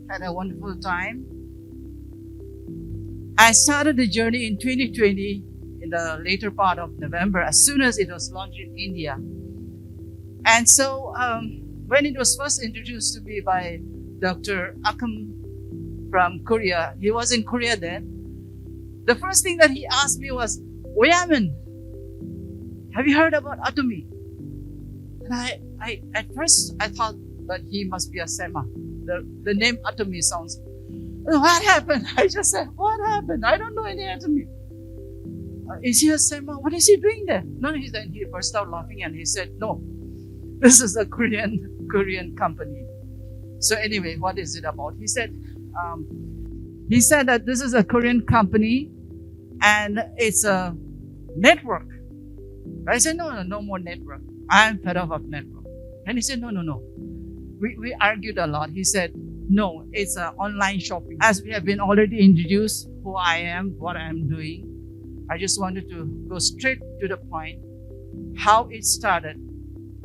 Had a wonderful time. I started the journey in 2020 in the later part of November, as soon as it was launched in India. And so when it was first introduced to me by Dr. Akam from Korea, he was in Korea then, the first thing that he asked me was, Yaden, have you heard about Atomy? And I at first I thought that he must be a Sema. The name Atomy sounds, what happened? I just said, what happened? I don't know any Atomy. Is he a Sema? What is he doing there? No, he burst out laughing and he said, no, this is a Korean company. So anyway, what is it about? He said that this is a Korean company and it's a network. I said, no more network. I'm fed up of network. And he said, no. We argued a lot. He said, no, it's online shopping. As we have been already introduced who I am, what I'm doing, I just wanted to go straight to the point, how it started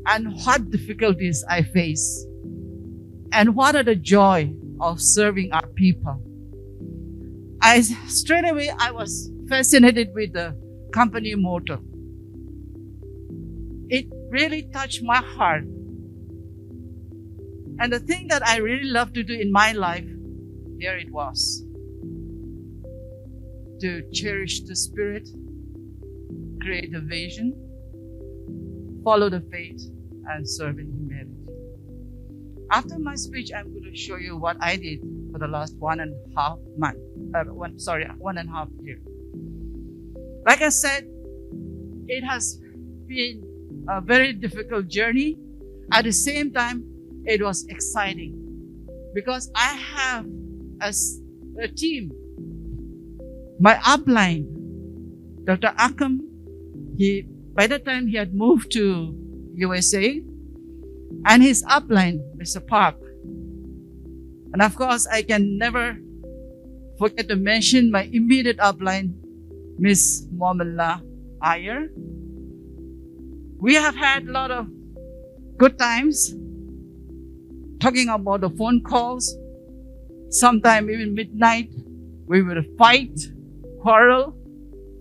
and what difficulties I face and what are the joy of serving our people. Straight away, I was fascinated with the company motto. It really touched my heart. And the thing that I really love to do in my life, here it was. To cherish the spirit, create a vision, follow the faith, and serve in humanity. After my speech, I'm going to show you what I did for the last 1.5 month. 1.5 year. Like I said, it has been a very difficult journey. At the same time, it was exciting because I have a team. My upline, Dr. Akam, by the time he had moved to USA, and his upline, Mr. Park. And of course, I can never forget to mention my immediate upline, Miss Amenla. We have had a lot of good times talking about the phone calls. Sometime even midnight, we would fight, quarrel,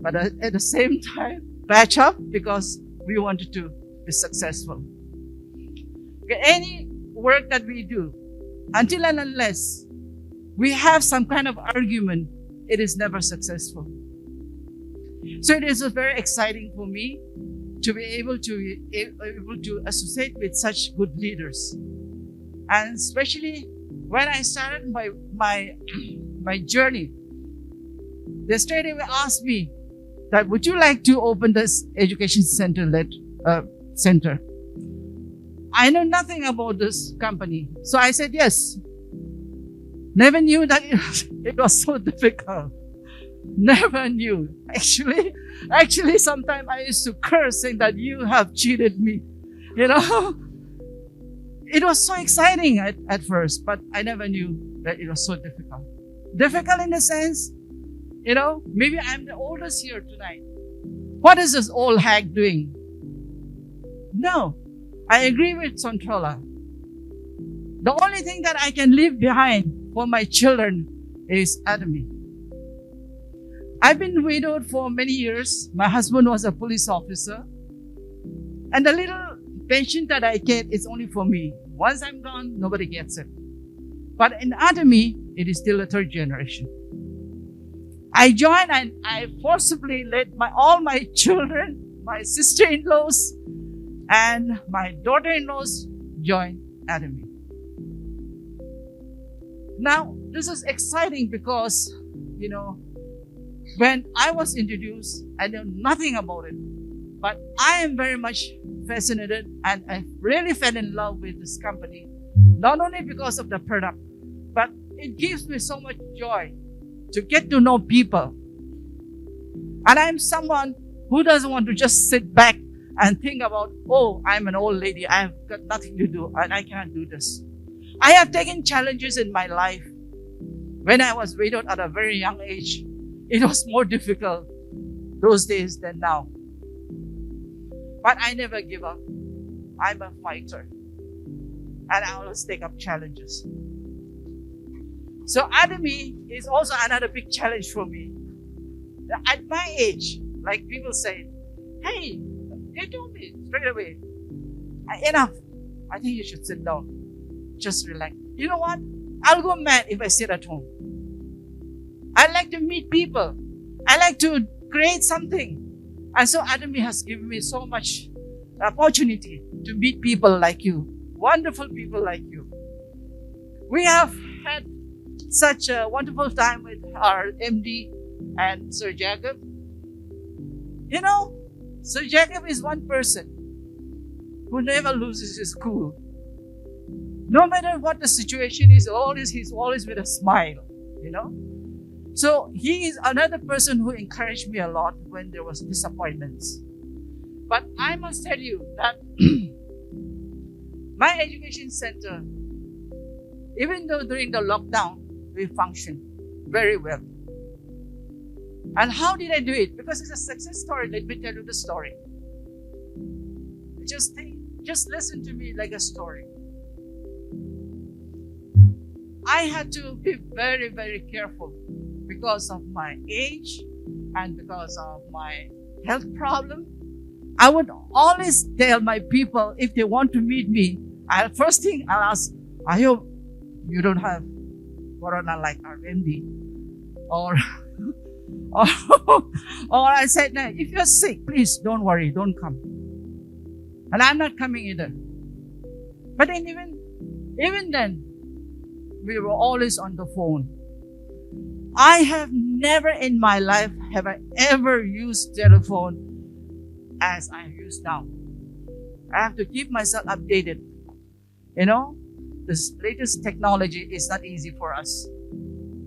but at the same time, patch up because we wanted to be successful. Okay, any work that we do, until and unless we have some kind of argument, it is never successful. So it is very exciting for me to be able to associate with such good leaders. And especially when I started my journey, they straight away asked me that, would you like to open this education center? I know nothing about this company. So I said yes. Never knew that it was so difficult. Never knew. Actually, sometimes I used to curse saying that you have cheated me. You know, it was so exciting at first, but I never knew that it was so difficult. Difficult in the sense, maybe I'm the oldest here tonight. What is this old hag doing? No, I agree with Sontrola. The only thing that I can leave behind for my children is Atomy. I've been widowed for many years. My husband was a police officer. And the little pension that I get is only for me. Once I'm gone, nobody gets it. But in Atomy, it is still a third generation. I joined and I forcibly let all my children, my sister-in-laws, and my daughter-in-laws join Atomy. Now, this is exciting because, when I was introduced, I knew nothing about it. But I am very much fascinated and I really fell in love with this company. Not only because of the product, but it gives me so much joy to get to know people. And I'm someone who doesn't want to just sit back and think about, oh, I'm an old lady, I have got nothing to do and I can't do this. I have taken challenges in my life. When I was widowed at a very young age, it was more difficult those days than now. But I never give up. I'm a fighter. And I always take up challenges. So Atomy is also another big challenge for me. At my age, like people say, hey, they told me straight away, enough. I think you should sit down. Just relax. You know what? I'll go mad if I sit at home. I like to meet people. I like to create something. And so Atomy has given me so much opportunity to meet people like you. Wonderful people like you. We have had such a wonderful time with our MD and Sir Jacob. You know, Sir Jacob is one person who never loses his cool. No matter what the situation is, he's always with a smile, you know. So he is another person who encouraged me a lot when there was disappointments. But I must tell you that my education center, even though during the lockdown, we functioned very well. And how did I do it? Because it's a success story. Let me tell you the story. Just listen to me like a story. I had to be very, very careful because of my age and because of my health problem. I would always tell my people, if they want to meet me, first thing I'll ask, I hope you don't have corona like our MD. Or I said, no, if you're sick, please don't worry, don't come. And I'm not coming either. But then even then, we were always on the phone. I have never in my life have I ever used telephone as I use now. I have to keep myself updated. You know, this latest technology is not easy for us,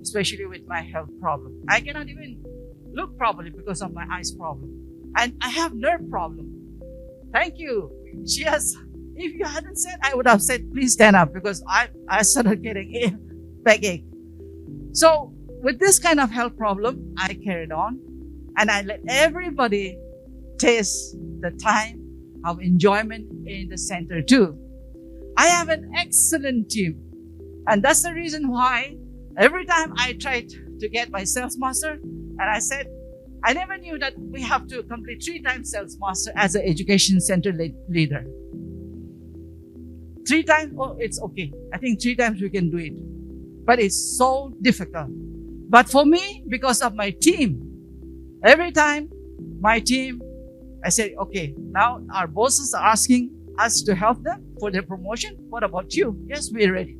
especially with my health problem. I cannot even look properly because of my eyes problem. And I have nerve problem. Thank you. If you hadn't said, I would have said, please stand up, because I started getting backache. So with this kind of health problem, I carried on and I let everybody taste the time of enjoyment in the center too. I have an excellent team. And that's the reason why every time I tried to get my sales master, and I said, I never knew that we have to complete 3 times sales master as an education center leader. 3 times, oh, it's okay. I think 3 times we can do it. But it's so difficult. But for me, because of my team, every time my team, I said, okay, now our bosses are asking us to help them for their promotion. What about you? Yes, we're ready.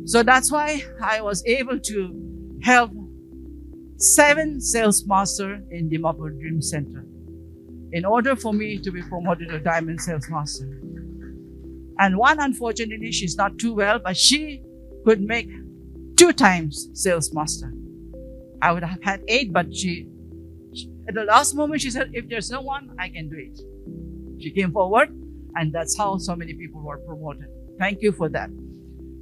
So that's why I was able to help 7 sales master in Dimapur Dream Center in order for me to be promoted to Diamond Sales Master. And one, unfortunately, she's not too well, but she could make 2 times sales master. I would have had 8, but at the last moment, she said, if there's no one, I can do it. She came forward, and that's how so many people were promoted. Thank you for that.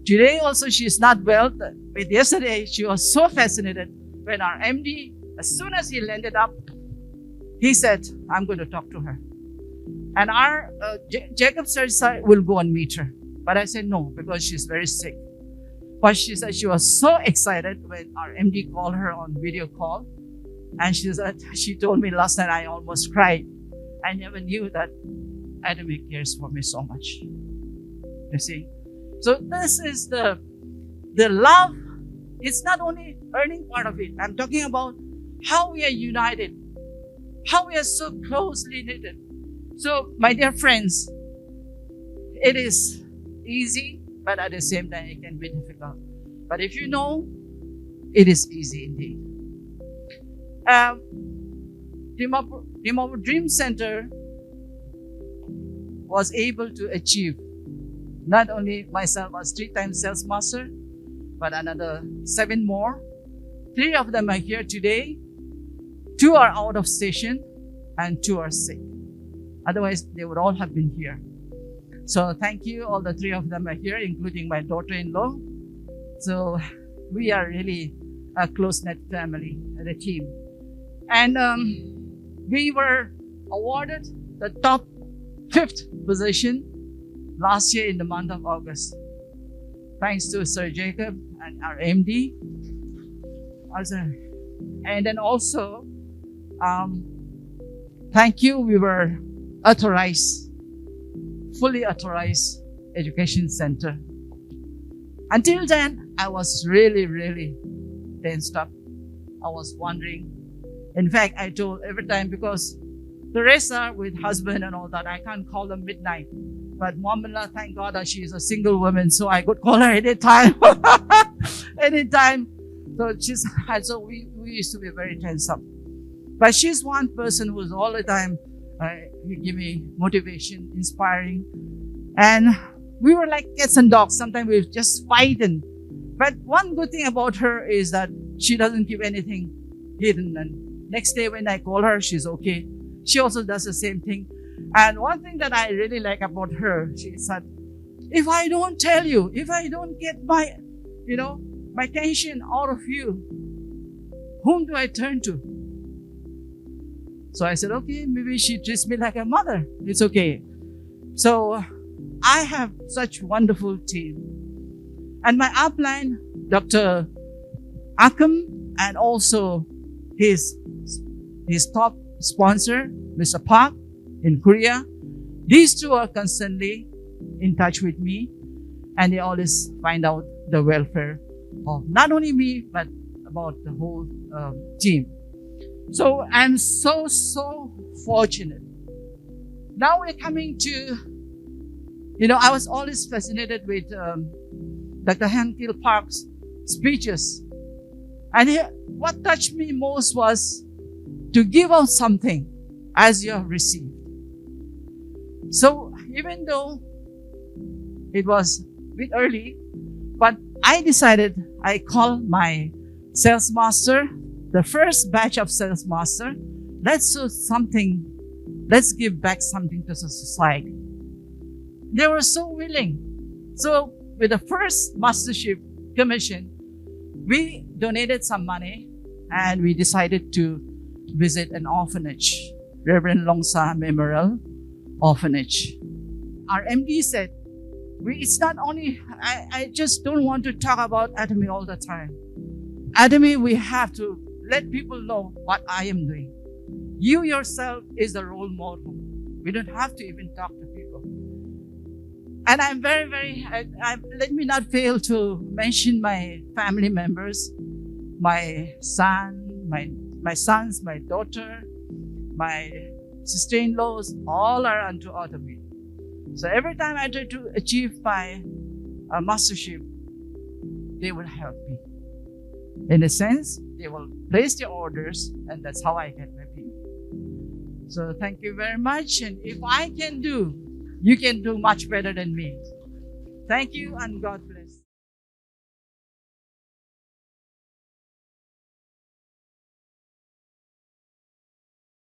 Today also, she's not well, but yesterday, she was so fascinated when our MD, as soon as he landed up, he said, I'm going to talk to her. And our Jacob sir will go and meet her. But I said no, because she's very sick. But she said she was so excited when our MD called her on video call. And she told me last night I almost cried. I never knew that Atomy cares for me so much. You see? So this is the love. It's not only earning part of it. I'm talking about how we are united, how we are so closely knitted. So, my dear friends, it is easy, but at the same time, it can be difficult. But if you know, it is easy indeed. Dimapur Dream Center was able to achieve not only myself as 3 times sales master, but another 7 more. 3 of them are here today. 2 are out of station and 2 are sick. Otherwise, they would all have been here. So thank you. All the 3 of them are here, including my daughter-in-law. So we are really a close-knit family, a team. And we were awarded the top 5th position last year in the month of August. thanks to Sir Jacob and our MD. Also, and then also, thank you, we were authorized, fully authorized education center. Until then, I was really, really tensed up. I was wondering. In fact, I told every time, because the rest are with husband and all that, I can't call them midnight. But Amenla, thank God that she is a single woman, so I could call her anytime. Anytime. So we used to be very tense up. But she's one person who's all the time give me motivation, inspiring. And we were like cats and dogs. Sometimes we just fighting. But one good thing about her is that she doesn't keep anything hidden. And next day when I call her, she's okay. She also does the same thing. And one thing that I really like about her, she said, if I don't tell you, if I don't get my tension out of you, whom do I turn to? So I said, okay, maybe she treats me like a mother. It's okay. So I have such wonderful team. And my upline, Dr. Akam, and also his top sponsor, Mr. Park in Korea. These two are constantly in touch with me, and they always find out the welfare of not only me, but about the whole team. So I'm so fortunate. Now we're coming to, I was always fascinated with Dr. Hankil Park's speeches. And what touched me most was to give out something as you have received. So even though it was a bit early, but I decided, I called my sales master, the first batch of sales master, let's do something, let's give back something to the society. They were so willing. So with the first mastership commission, we donated some money and we decided to visit an orphanage, Reverend Longsa Memorial Orphanage. Our MD said, it's not only, I just don't want to talk about Atomy all the time. Atomy, we have to let people know what I am doing. You yourself is the role model. We don't have to even talk to people. And I'm very, let me not fail to mention my family members, my son, my sons, my daughter, my sister-in-laws, all are unto Atomy. So every time I try to achieve my mastership, they will help me. In a sense, they will place their orders, and that's how I get my payment. So thank you very much. And if I can do, you can do much better than me. Thank you, and God bless.